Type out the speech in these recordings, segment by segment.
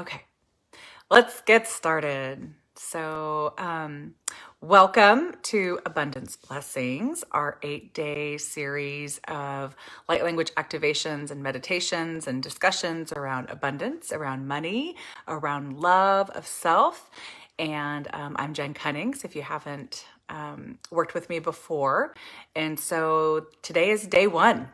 Okay, let's get started. Welcome to Abundance Blessings, our 8-day series of light language activations and meditations and discussions around abundance, around money, around love of self. And I'm Jen Cunnings, if you haven't worked with me before. And so today is day one.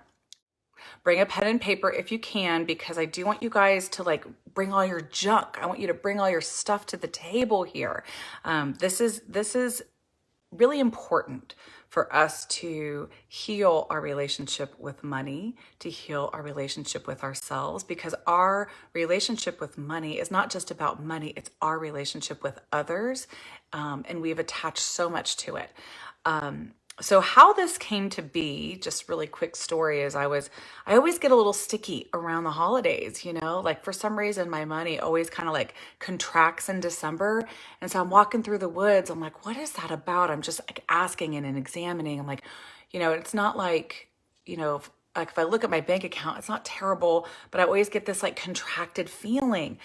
Bring a pen and paper if you can, because I do want you guys to bring all your junk. I want you to bring all your stuff to the table here. This is really important for us to heal our relationship with money, to heal our relationship with ourselves, because our relationship with money is not just about money, it's our relationship with others. And we've attached so much to it. So how this came to be, just really quick story, is I always get a little sticky around the holidays, like for some reason my money always kind of contracts in December. And so I'm walking through the woods. I'm like, what is that about? I'm just asking and examining. I'm like, it's not if I look at my bank account, it's not terrible, but I always get this contracted feeling.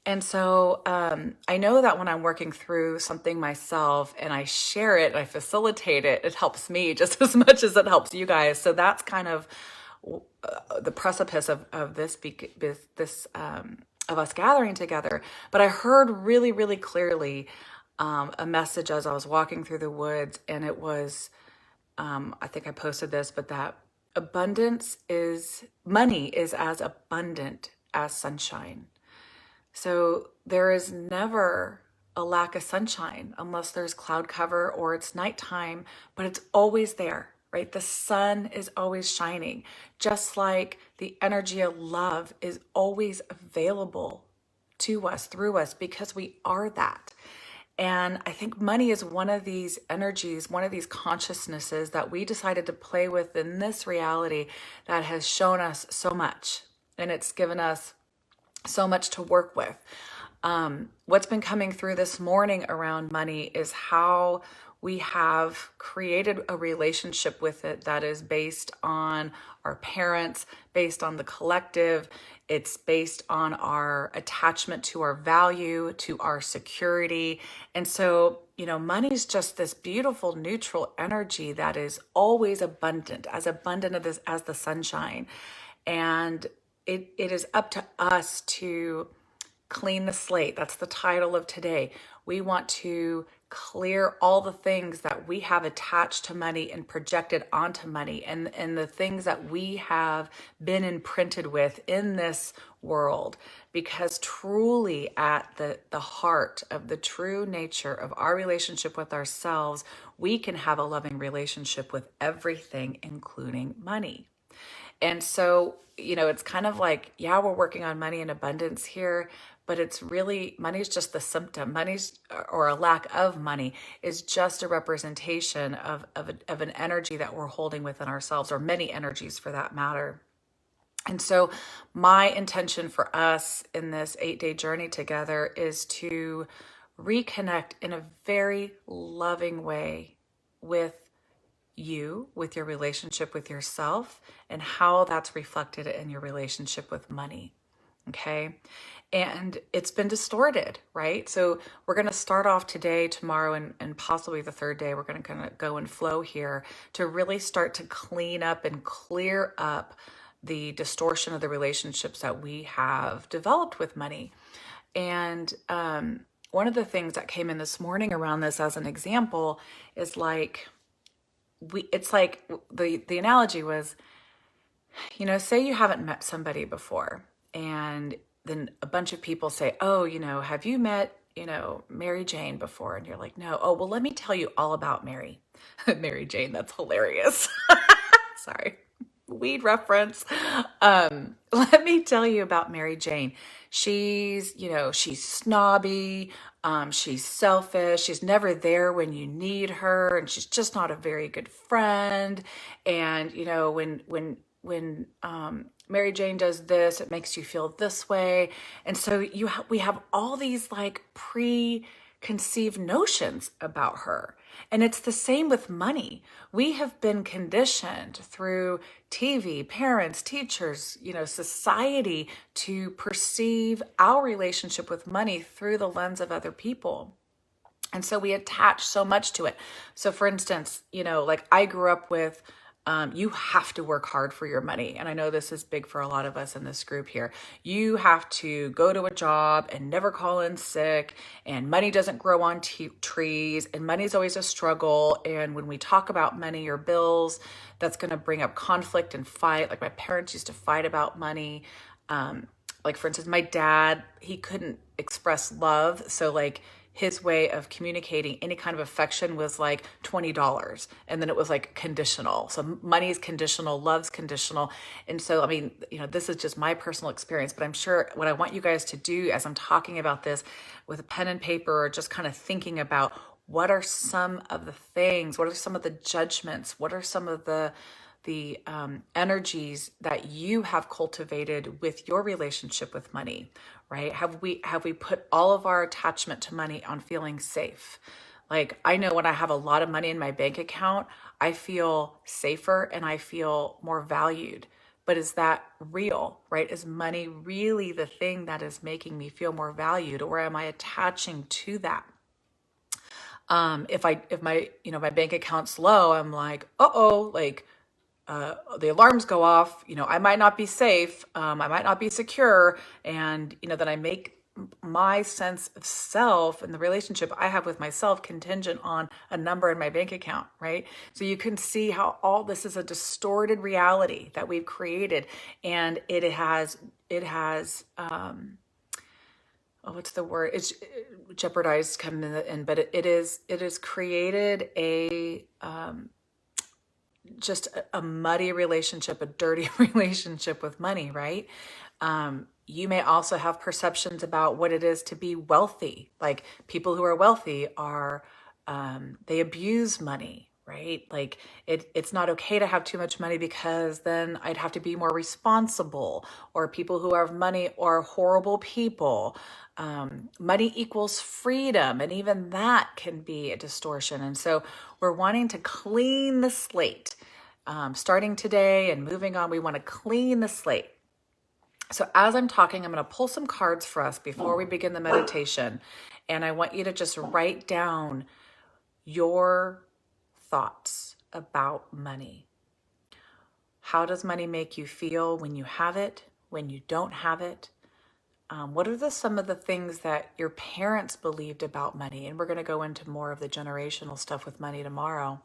And so I know that when I'm working through something myself and I share it, I facilitate it, it helps me just as much as it helps you guys. So that's kind of the precipice of this of us gathering together. But I heard really, really clearly a message as I was walking through the woods, and it was, I think I posted this, but that money is as abundant as sunshine. So there is never a lack of sunshine unless there's cloud cover or it's nighttime, but it's always there, right? The sun is always shining, just like the energy of love is always available to us, through us, because we are that. And I think money is one of these energies, one of these consciousnesses that we decided to play with in this reality that has shown us so much. And it's given us so much to work with. What's been coming through this morning around money is how we have created a relationship with it that is based on our parents, based on the collective. It's based on our attachment to our value, to our security. And so, money is just this beautiful neutral energy that is always abundant as the sunshine. And it is up to us to clean the slate. That's the title of today. We want to clear all the things that we have attached to money and projected onto money, and the things that we have been imprinted with in this world. Because truly at the heart of the true nature of our relationship with ourselves, we can have a loving relationship with everything, including money. And so, it's kind of like, yeah, we're working on money and abundance here, but it's really, money's just the symptom. Or a lack of money is just a representation of an energy that we're holding within ourselves, or many energies for that matter. And so my intention for us in this 8-day journey together is to reconnect in a very loving way with you, with your relationship with yourself, and how that's reflected in your relationship with money. Okay. And it's been distorted, right? So we're going to start off today, tomorrow, and possibly the third day. We're going to kind of go and flow here to really start to clean up and clear up the distortion of the relationships that we have developed with money. And one of the things that came in this morning around this as an example is the analogy was, say you haven't met somebody before, and then a bunch of people say, oh, have you met, Mary Jane before? And you're like, no. Oh, well, let me tell you all about Mary. Mary Jane, that's hilarious. Sorry. Weed reference. Let me tell you about Mary Jane. She's snobby. She's selfish. She's never there when you need her, and she's just not a very good friend. And when Mary Jane does this, it makes you feel this way. And so we have all these conceived notions about her. And it's the same with money. We have been conditioned through TV, parents, teachers, society to perceive our relationship with money through the lens of other people. And so we attach so much to it. So for instance, like I grew up with, you have to work hard for your money. And I know this is big for a lot of us in this group here. You have to go to a job and never call in sick, and money doesn't grow on trees, and money's always a struggle. And when we talk about money or bills, that's going to bring up conflict and fight. Like my parents used to fight about money. Like for instance, my dad, he couldn't express love. So like his way of communicating any kind of affection was like $20. And then it was like conditional. So money is conditional, love's conditional. And so, I mean, this is just my personal experience, but I'm sure what I want you guys to do as I'm talking about this with a pen and paper, or just kind of thinking about what are some of the things, what are some of the judgments, what are some of the energies that you have cultivated with your relationship with money, right? Have we put all of our attachment to money on feeling safe? Like I know when I have a lot of money in my bank account, I feel safer and I feel more valued. But is that real, right? Is money really the thing that is making me feel more valued, or am I attaching to that? If my bank account's low, I'm like, like the alarms go off, I might not be safe, I might not be secure, and then I make my sense of self and the relationship I have with myself contingent on a number in my bank account, right? So you can see how all this is a distorted reality that we've created, and it has what's the word? It's jeopardized coming in, but it is created just a muddy relationship, a dirty relationship with money, right? You may also have perceptions about what it is to be wealthy. Like people who are wealthy are, they abuse money, right? Like it's not okay to have too much money because then I'd have to be more responsible. Or people who have money are horrible people. Money equals freedom, and even that can be a distortion. And so we're wanting to clean the slate. Starting today and moving on, we want to clean the slate. So as I'm talking, I'm going to pull some cards for us before we begin the meditation. And I want you to just write down your thoughts about money. How does money make you feel when you have it, when you don't have it? What are some of the things that your parents believed about money? And we're going to go into more of the generational stuff with money tomorrow.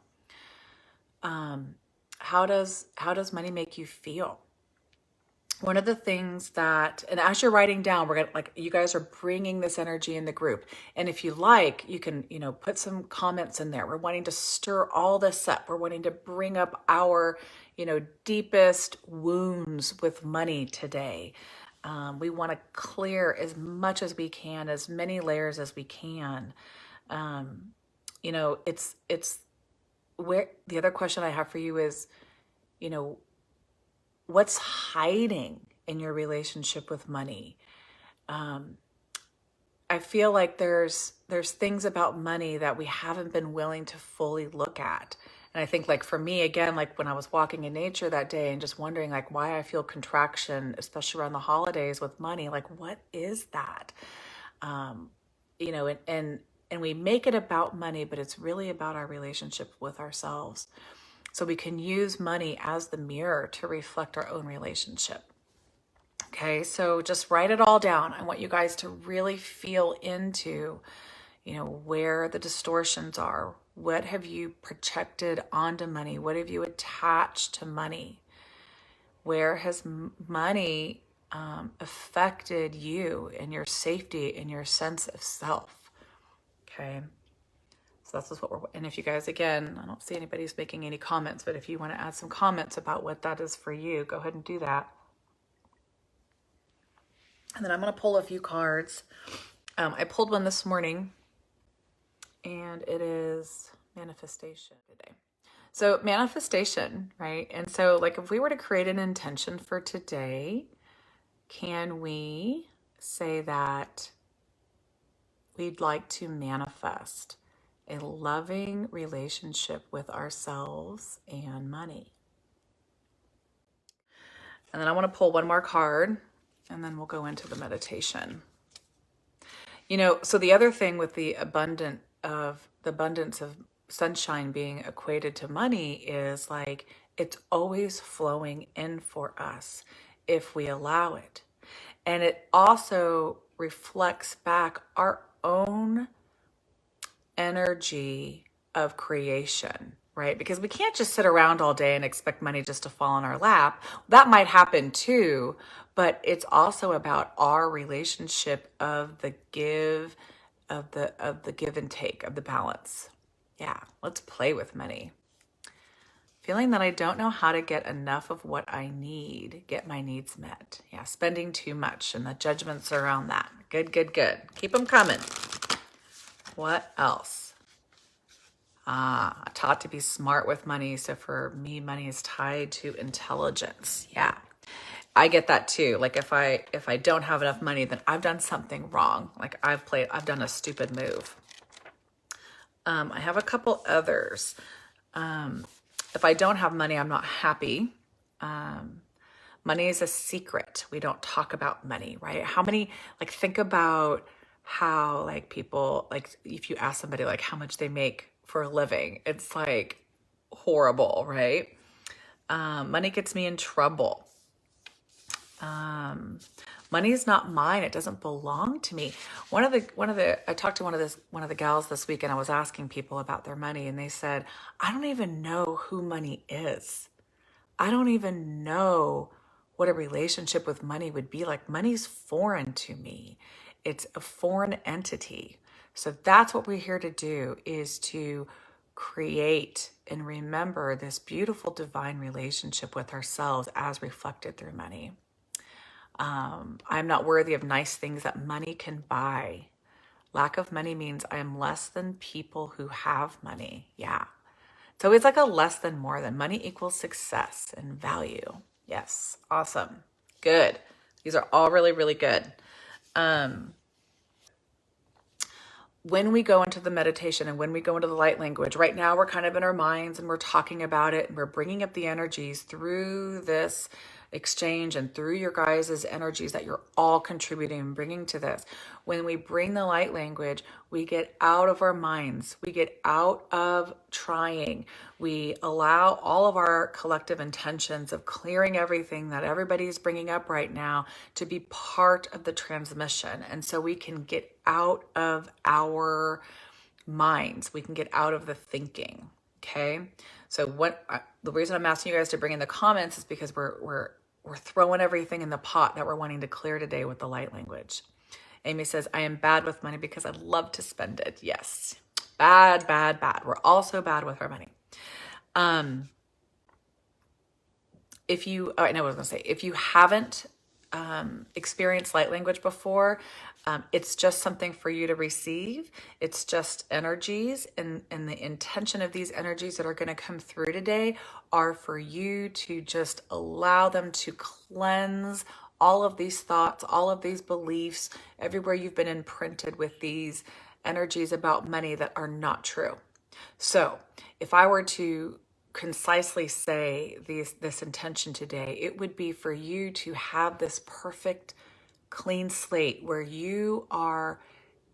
How does money make you feel? One of the things that, and as you're writing down, we're gonna, like, you guys are bringing this energy in the group. And if you like, you can, put some comments in there. We're wanting to stir all this up. We're wanting to bring up our, deepest wounds with money today. We want to clear as much as we can, as many layers as we can. It's where the other question I have for you is, what's hiding in your relationship with money? I feel like there's things about money that we haven't been willing to fully look at. And I think like for me, again, like when I was walking in nature that day and just wondering like why I feel contraction, especially around the holidays with money, like what is that? And we make it about money, but it's really about our relationship with ourselves. So we can use money as the mirror to reflect our own relationship. Okay, so just write it all down. I want you guys to really feel into, where the distortions are. What have you projected onto money? What have you attached to money? Where has money affected you and your safety and your sense of self? Okay. So that's just what we're, and if you guys, again, I don't see anybody's making any comments, but if you want to add some comments about what that is for you, go ahead and do that. And then I'm going to pull a few cards. I pulled one this morning, and it is manifestation today. So manifestation, right? And so like if we were to create an intention for today, can we say that we'd like to manifest a loving relationship with ourselves and money. And then I want to pull one more card, and then we'll go into the meditation. So the other thing with the abundance of sunshine being equated to money is like it's always flowing in for us if we allow it. And it also reflects back our own energy of creation, right? Because we can't just sit around all day and expect money just to fall in our lap. That might happen too, but it's also about our relationship of the give, of the give and take, of the balance. Yeah, let's play with money. Feeling that I don't know how to get enough of what I need, get my needs met. Yeah, spending too much and the judgments around that. Good, good, good. Keep them coming. What else? Taught to be smart with money. So for me, money is tied to intelligence. Yeah, I get that too. Like if I don't have enough money, then I've done something wrong. Like I've done a stupid move. I have a couple others. If I don't have money, I'm not happy. Money is a secret. We don't talk about money, right? Think about how like people, like if you ask somebody like how much they make for a living, it's like horrible, right? Money gets me in trouble. Money is not mine. It doesn't belong to me. I talked to one of the gals this week, and I was asking people about their money, and they said, I don't even know who money is. I don't even know what a relationship with money would be like. Money's foreign to me. It's a foreign entity. So that's what we're here to do, is to create and remember this beautiful divine relationship with ourselves as reflected through money. I'm not worthy of nice things that money can buy. Lack of money means I am less than people who have money. Yeah. So it's like a less than more than. Money equals success and value. Yes. Awesome. Good. These are all really, really good. When we go into the meditation and when we go into the light language, right now we're kind of in our minds and we're talking about it and we're bringing up the energies through this exchange and through your guys' energies that you're all contributing and bringing to this. When we bring the light language, we get out of our minds. We get out of trying. We allow all of our collective intentions of clearing everything that everybody's bringing up right now to be part of the transmission. And so we can get out of our minds. We can get out of the thinking. Okay. So the reason I'm asking you guys to bring in the comments is because we're throwing everything in the pot that we're wanting to clear today with the light language. Amy says, I am bad with money because I love to spend it. Yes. Bad, bad, bad. We're all so bad with our money. If you haven't experienced light language before, it's just something for you to receive. It's just energies, and the intention of these energies that are going to come through today are for you to just allow them to cleanse all of these thoughts, all of these beliefs, everywhere you've been imprinted with these energies about money that are not true. So if I were to concisely say this intention today, it would be for you to have this perfect clean slate where you are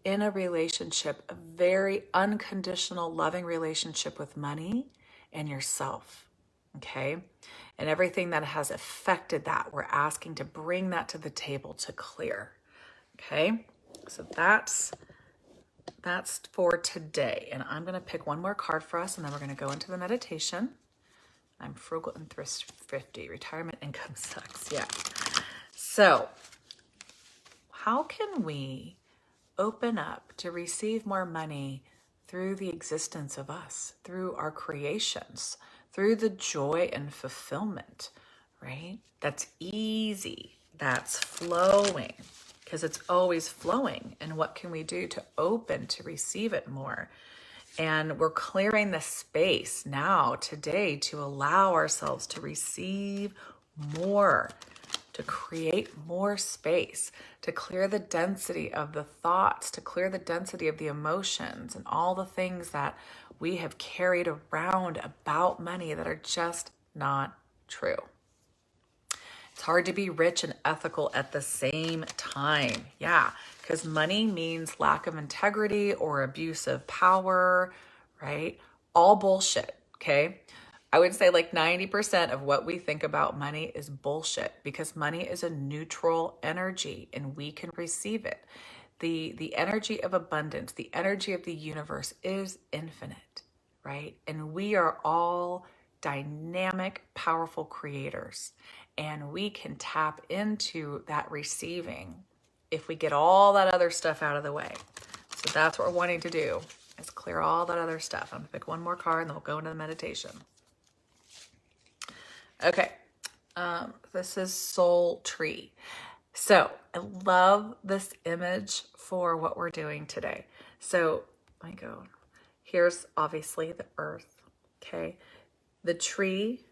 in a relationship, a very unconditional, loving relationship with money and yourself. Okay. And everything that has affected that, we're asking to bring that to the table to clear. Okay. So that's for today. And I'm going to pick one more card for us, and then we're going to go into the meditation. I'm frugal and thrifty. Retirement income sucks. Yeah. So how can we open up to receive more money through the existence of us, through our creations, through the joy and fulfillment, right? That's easy. That's flowing, because it's always flowing. And what can we do to open to receive it more? And we're clearing the space now today to allow ourselves to receive more, to create more space, to clear the density of the thoughts, to clear the density of the emotions and all the things that we have carried around about money that are just not true. It's hard to be rich and ethical at the same time. Yeah, because money means lack of integrity or abuse of power, right? All bullshit, okay? I would say like 90% of what we think about money is bullshit because money is a neutral energy and we can receive it. The energy of abundance, the energy of the universe is infinite, right? And we are all dynamic, powerful creators. And we can tap into that receiving if we get all that other stuff out of the way. So that's what we're wanting to do, is clear all that other stuff. I'm gonna pick one more card and then we'll go into the meditation. Okay, this is Soul Tree. So I love this image for what we're doing today. So let me go. Here's obviously the earth, okay? The tree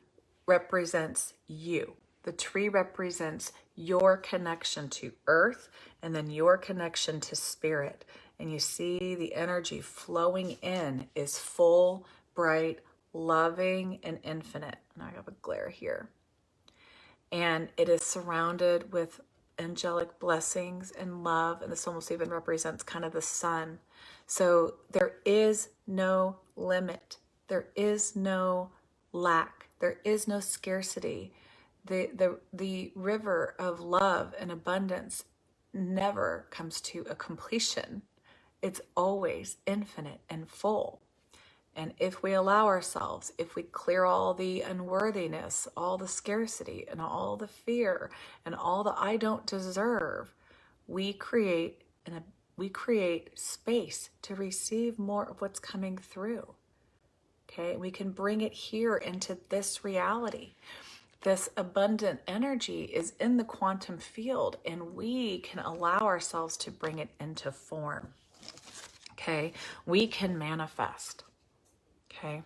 represents you. The tree represents your connection to earth and then your connection to spirit. And you see the energy flowing in is full, bright, loving, and infinite. And I have a glare here. And it is surrounded with angelic blessings and love. And this almost even represents kind of the sun. So there is no limit. There is no lack. There is no scarcity. The river of love and abundance never comes to a completion. It's always infinite and full. And if we allow ourselves, if we clear all the unworthiness, all the scarcity and all the fear and all the I don't deserve, we create space to receive more of what's coming through. Okay, we can bring it here into this reality. This abundant energy is in the quantum field and we can allow ourselves to bring it into form. Okay, we can manifest. Okay,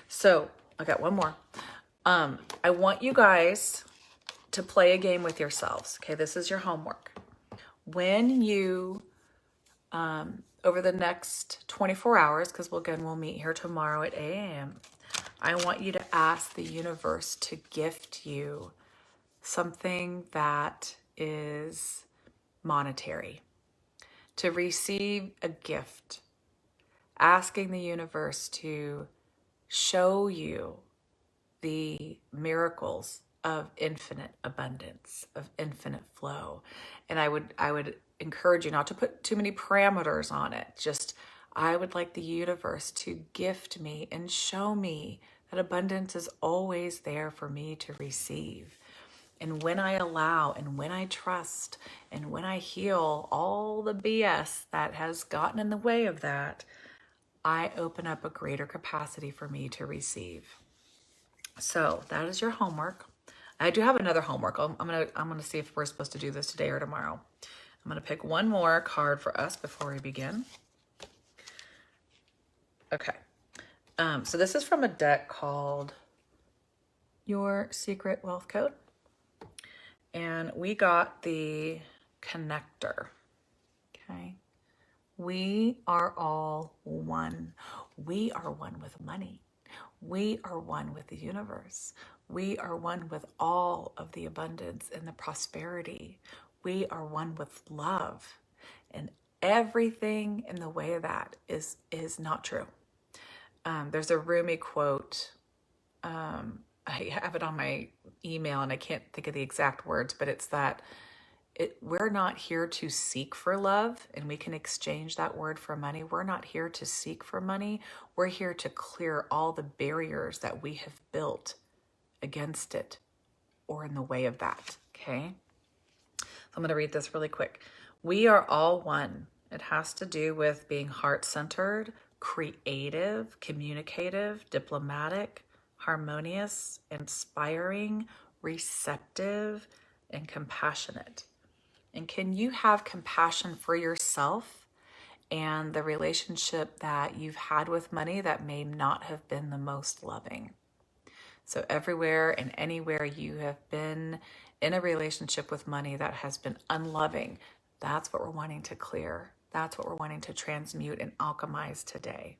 so I got one more. I want you guys to play a game with yourselves. Okay, this is your homework. When you, over the next 24 hours, because we'll meet here tomorrow at 8 a.m., I want you to ask the universe to gift you something that is monetary, to receive a gift, asking the universe to show you the miracles of infinite abundance, of infinite flow. And I would encourage you not to put too many parameters on it. Just, I would like the universe to gift me and show me that abundance is always there for me to receive. And when I allow and when I trust and when I heal all the BS that has gotten in the way of that, I open up a greater capacity for me to receive. So that is your homework. I do have another homework. I'm gonna see if we're supposed to do this today or tomorrow. I'm gonna pick one more card for us before we begin. Okay. So this is from a deck called Your Secret Wealth Code. And we got the connector. Okay. We are all one. We are one with money. We are one with the universe. We are one with all of the abundance and the prosperity. We are one with love. And everything in the way of that is not true. There's a Rumi quote. I have it on my email and I can't think of the exact words, but it's that we're not here to seek for love, and we can exchange that word for money. We're not here to seek for money. We're here to clear all the barriers that we have built against it or in the way of that, okay? So I'm going to read this really quick. We are all one. It has to do with being heart-centered, creative, communicative, diplomatic, harmonious, inspiring, receptive, and compassionate. And can you have compassion for yourself and the relationship that you've had with money that may not have been the most loving? So everywhere and anywhere you have been in a relationship with money that has been unloving, that's what we're wanting to clear. That's what we're wanting to transmute and alchemize today.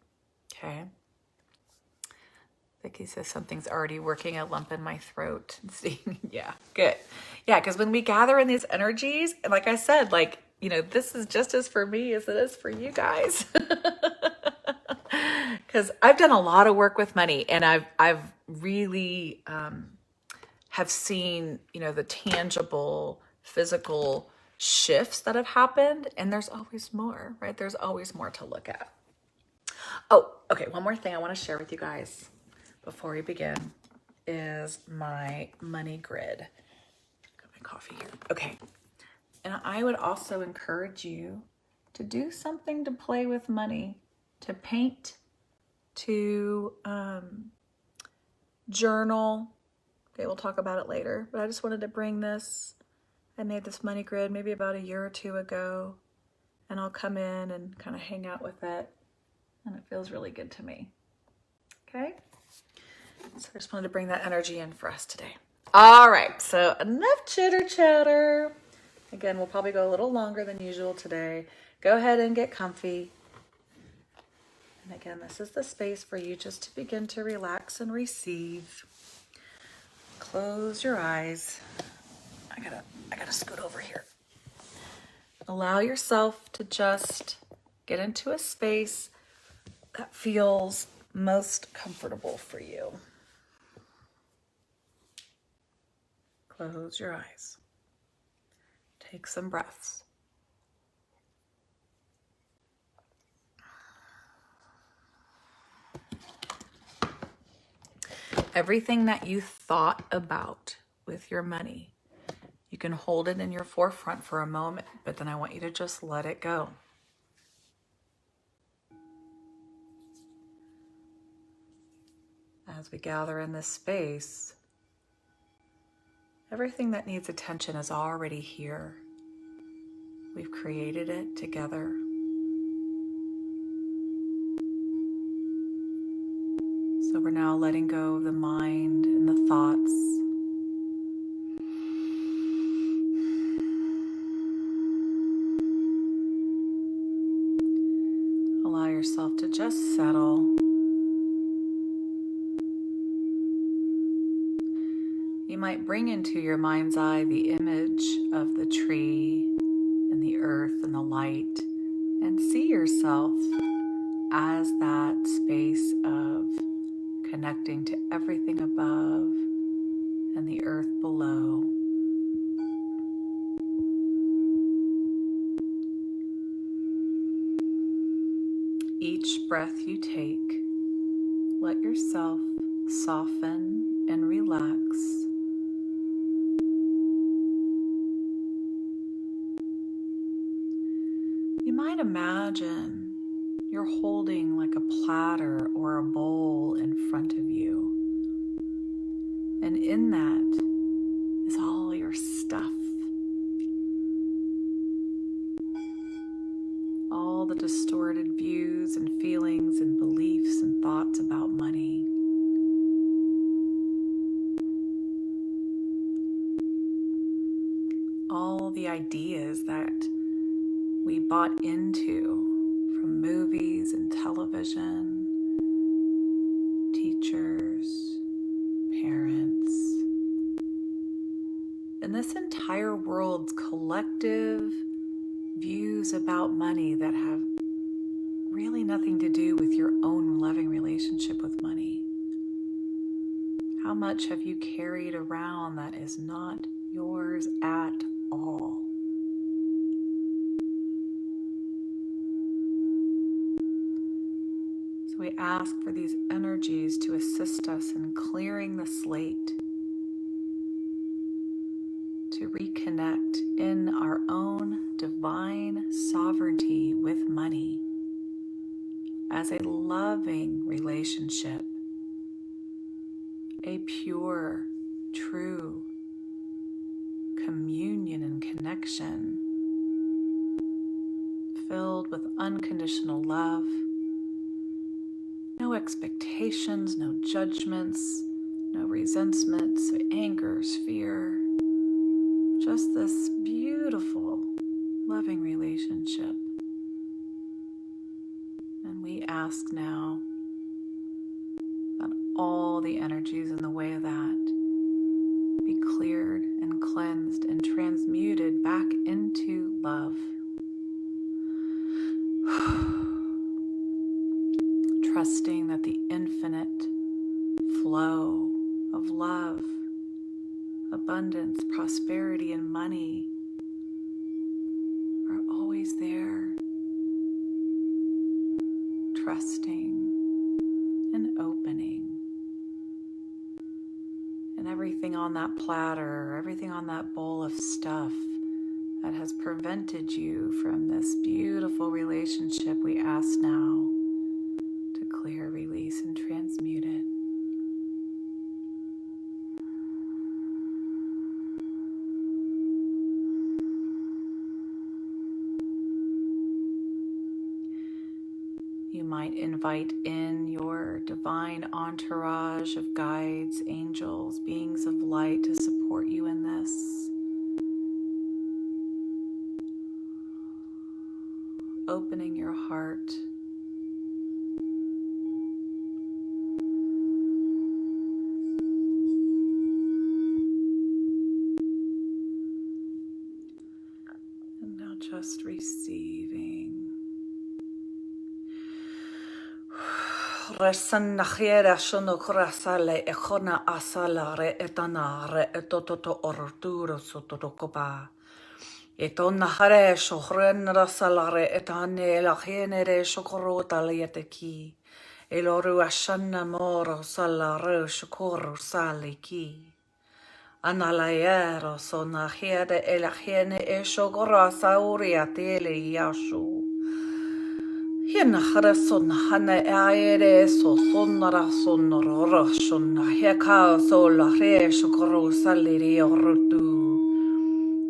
Okay? Vicky says something's already working a lump in my throat. See, yeah, good. Yeah, because when we gather in these energies, and like I said, like, you know, this is just as for me as it is for you guys. Because I've done a lot of work with money, and I've really have seen, you know, the tangible physical shifts that have happened, and there's always more, right? There's always more to look at. Oh, okay, one more thing I want to share with you guys before we begin is my money grid. Got my coffee here. Okay. And I would also encourage you to do something to play with money, to paint, to journal. Okay, we'll talk about it later, but I just wanted to bring this. I made this money grid maybe about a year or two ago, and I'll come in and kind of hang out with it, and it feels really good to me. Okay? So I just wanted to bring that energy in for us today. All right, so enough chitter chatter. Again, we'll probably go a little longer than usual today. Go ahead and get comfy. And again, this is the space for you just to begin to relax and receive. Close your eyes. I gotta scoot over here. Allow yourself to just get into a space that feels most comfortable for you. Close your eyes. Take some breaths. Everything that you thought about with your money, you can hold it in your forefront for a moment, but then I want you to just let it go. As we gather in this space, everything that needs attention is already here. We've created it together. So we're now letting go of the mind and the thoughts. Allow yourself to just settle. You might bring into your mind's eye the image of the tree and the earth and the light, and see yourself as that space of connecting to everything above and the earth below. Each breath you take, let yourself soften and relax. You might imagine you're holding like a platter or a bowl in front of you. And in that is all your stuff. All the distorted views and feelings and beliefs and thoughts about money. All the ideas that we bought into from movies and television, teachers, parents, and this entire world's collective views about money that have really nothing to do with your own loving relationship with money. How much have you carried around that is not yours at all? So we ask for these energies to assist us in clearing the slate, to reconnect in our own divine sovereignty with money as a loving relationship, a pure, true communion and connection filled with unconditional love. No expectations, no judgments, no resentments, angers, fear. just this beautiful, loving relationship. And we ask now that all the energies in the way of that be cleared and cleansed and transmuted back into love. Trusting that the infinite flow of love, abundance, prosperity, and money are always there. Trusting and opening. And everything on that platter, everything on that bowl of stuff that has prevented you from this beautiful relationship, we ask now to clear, release, and transmute it. You might invite in your divine entourage of guides, angels, beings of light to support you in this. Opening your heart. And now just receiving. Resan nahiera sono krasale e khona asalare etanare etototo orturo sotokopa. Etonna hare shohren rasalare etane la genere shokorota lieteki. Eloru ashana moro salare shokoro saliki. Analaiero sona hiede e la gene e shokora sauria tele yashu. Hiena hara sona hana aere so sonara sonoro sona heka so la re shokoro saliri orutu.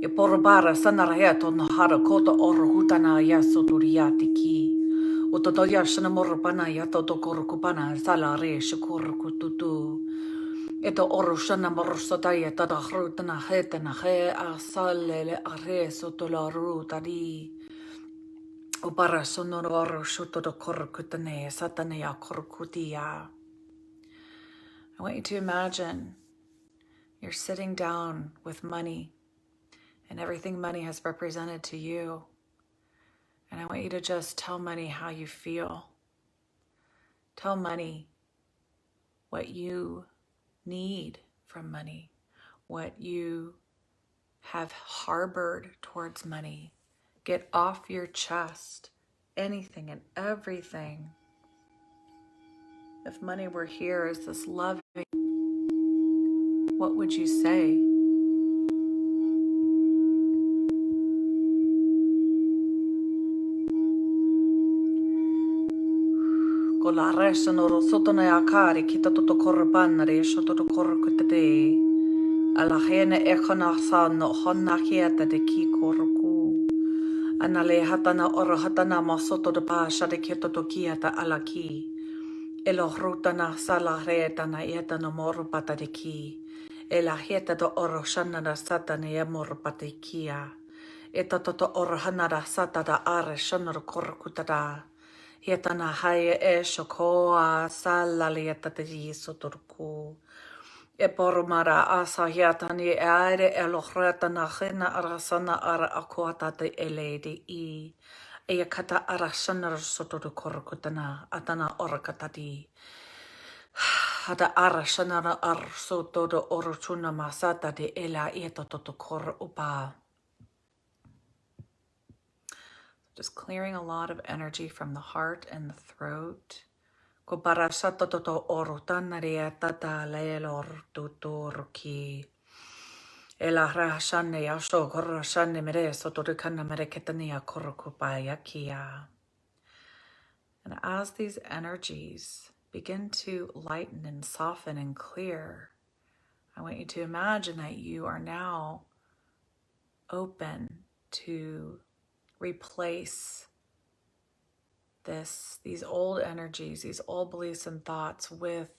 E porobara sanaraeto no hara kota orohutana yaso duriati ki. O toto yashana morobana yato tokorokupana salare shokorokututu. Eto oroshana morosotaya tada hrutana hetana he asalele are sotola rutari. O para sonoro oroshoto do korokutane satanea korokutia. I want you to imagine you're sitting down with money and everything money has represented to you. And I want you to just tell money how you feel. Tell money what you need from money, what you have harbored towards money. Get off your chest anything and everything. If money were here as this loving, what would you say? Ko la resa no sotona akari kita toto korbanna re soto korkutate. Ala hene e khana sa no honna hiata de ki korku. Anale hatana oro hatana masoto de pa shade kito to kiata ala ki. Elo rutana sala retana ieta no moro pata de ki. Ela hieta do oro shana da satana e moro pata kia. Eta toto oro hanara sata da are shana korkutada. Hietana hae e shokoa salali eta te soturku. E poromara asa hiatani e aere e lohreta na hena arasana ara akoata te elede I. E kata arasana sotoru korokutana atana orakatati. Hata arasana ar sotoru orotuna masata de ela ieto toto kor upa. Just clearing a lot of energy from the heart and the throat. Ko para sato toto orotana ria tata leelor tutoroki. Ela rahashane yasho korashane mere sotorikana mere ketania korokupaya kia. And as these energies begin to lighten and soften and clear, I want you to imagine that you are now open to replace these old energies, these old beliefs and thoughts with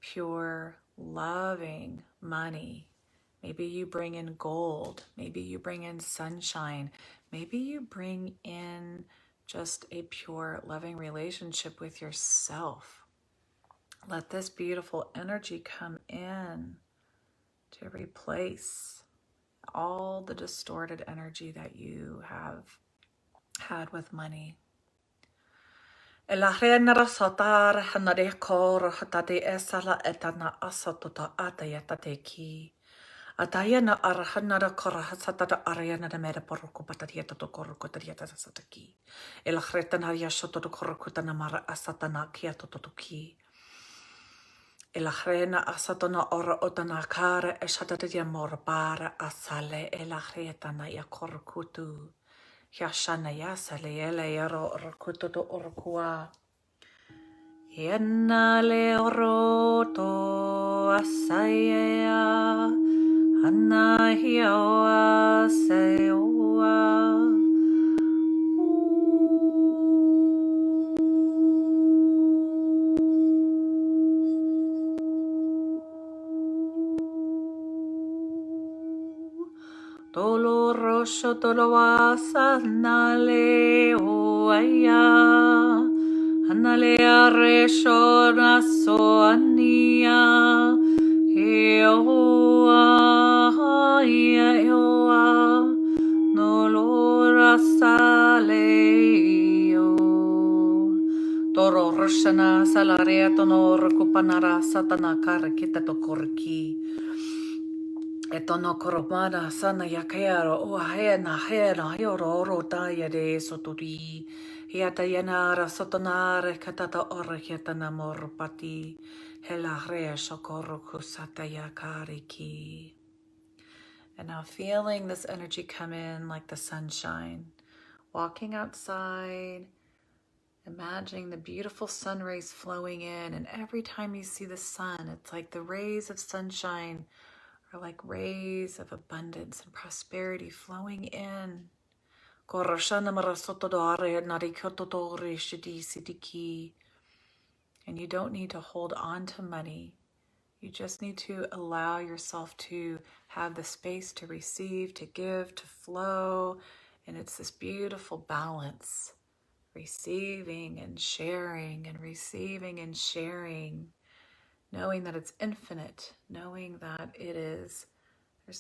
pure, loving money. Maybe you bring in gold. Maybe you bring in sunshine. Maybe you bring in just a pure, loving relationship with yourself. Let this beautiful energy come in to replace all the distorted energy that you have had with money. Elahrenara sotar hanare kor hatade esala etana asatota atayatate ki. Atayana arahanara korahasatata ariana de mera porco patarieta to corco tarieta sataki. Elahretanaria shoto to corcutana mara asatana kiato toki. Elahrena asatona ora otana kara eshatatadia morbara asale elahretana ya corcutu. Yashana yasale ele yaro orkuto to orkua. Yena le oroto asaya. Anna hiawa seoa. Doloroso toloasa nale oaya. Anale areshona soania. Eoa, eoa, nolora saleo. Toro roshana salaria tonor kupanara satana karakita to korki. Etono koromana sana yakero o hena yoro oro taya de soturi. Hiata yanara sotonare katata orkiatana morpati. Hela rea shokoro kusata yakariki. And now feeling this energy come in like the sunshine. Walking outside, imagining the beautiful sun rays flowing in. And every time you see the sun, it's like the rays of sunshine are like rays of abundance and prosperity flowing in. And you don't need to hold on to money. You just need to allow yourself to have the space to receive, to give, to flow. And it's this beautiful balance, receiving and sharing and receiving and sharing, knowing that it's infinite, knowing that there's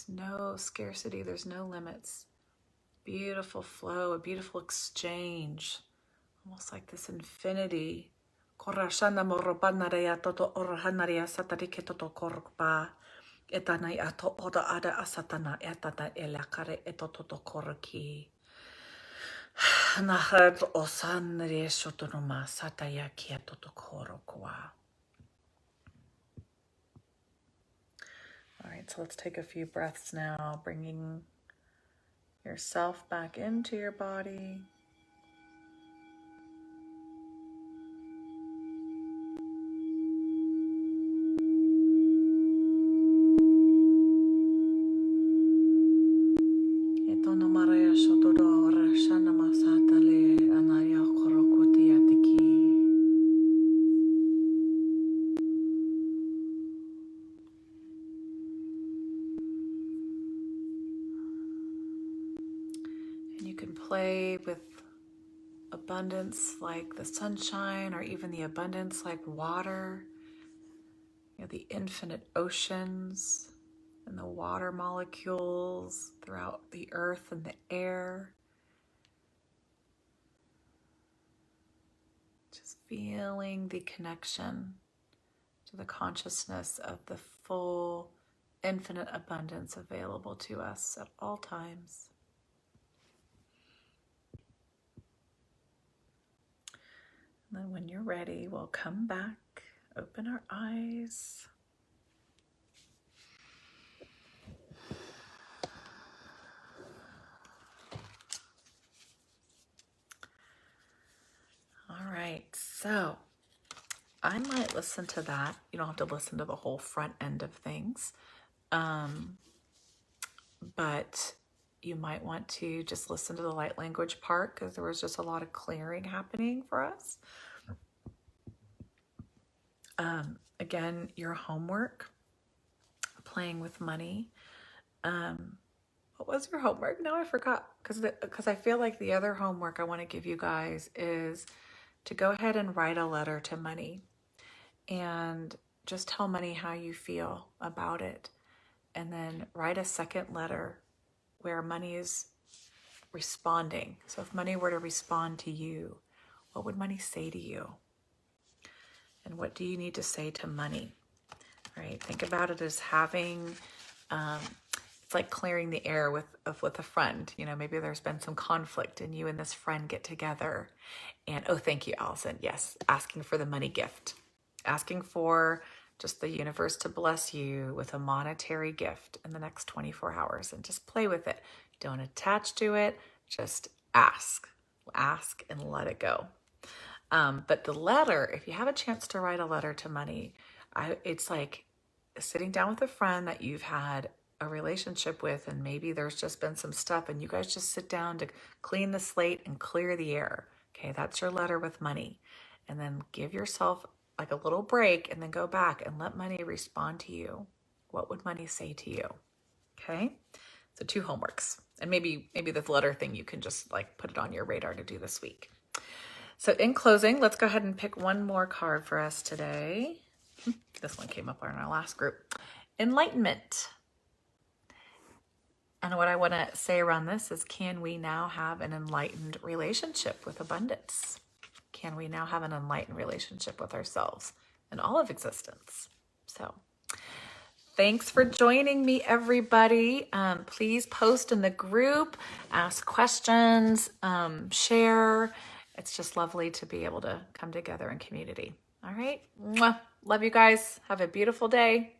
no scarcity, there's no limits. Beautiful flow, a beautiful exchange, almost like this infinity. Korashana morobanarea toto orhanaria satarike toto korpa. Etanai ato oda ada asatana etata elakare etoto korki. Nahad osanre shotonoma sataya kiatoto korokwa. All right, so let's take a few breaths now, bringing yourself back into your body. And you can play with abundance like the sunshine, or even the abundance like water, the infinite oceans and the water molecules throughout the earth and the air. Just feeling the connection to the consciousness of the full infinite abundance available to us at all times. And then when you're ready, we'll come back, open our eyes. All right, so I might listen to that. You don't have to listen to the whole front end of things. But you might want to just listen to the light language part, because there was just a lot of clearing happening for us. Again, your homework, playing with money. What was your homework? Now I forgot, because I feel like the other homework I want to give you guys is to go ahead and write a letter to money and just tell money how you feel about it. And then write a second letter where money is responding. So if money were to respond to you, what would money say to you? And what do you need to say to money? Right? Think about it as having, it's like clearing the air with a friend. You know, maybe there's been some conflict and you and this friend get together and, oh, thank you, Allison. Yes, asking for the money gift. Asking for just the universe to bless you with a monetary gift in the next 24 hours and just play with it. Don't attach to it. Just ask and let it go. But the letter, if you have a chance to write a letter to money, it's like sitting down with a friend that you've had a relationship with, and maybe there's just been some stuff and you guys just sit down to clean the slate and clear the air. Okay, that's your letter with money. And then give yourself like a little break and then go back and let money respond to you. What would money say to you? Okay, so 2 homeworks. And maybe this letter thing, you can just like put it on your radar to do this week. So in closing, let's go ahead and pick one more card for us today. This one came up in our last group. Enlightenment. And what I want to say around this is, can we now have an enlightened relationship with abundance? Can we now have an enlightened relationship with ourselves and all of existence? So thanks for joining me, everybody. Please post in the group, ask questions, share. It's just lovely to be able to come together in community. All right. Mwah. Love you guys. Have a beautiful day.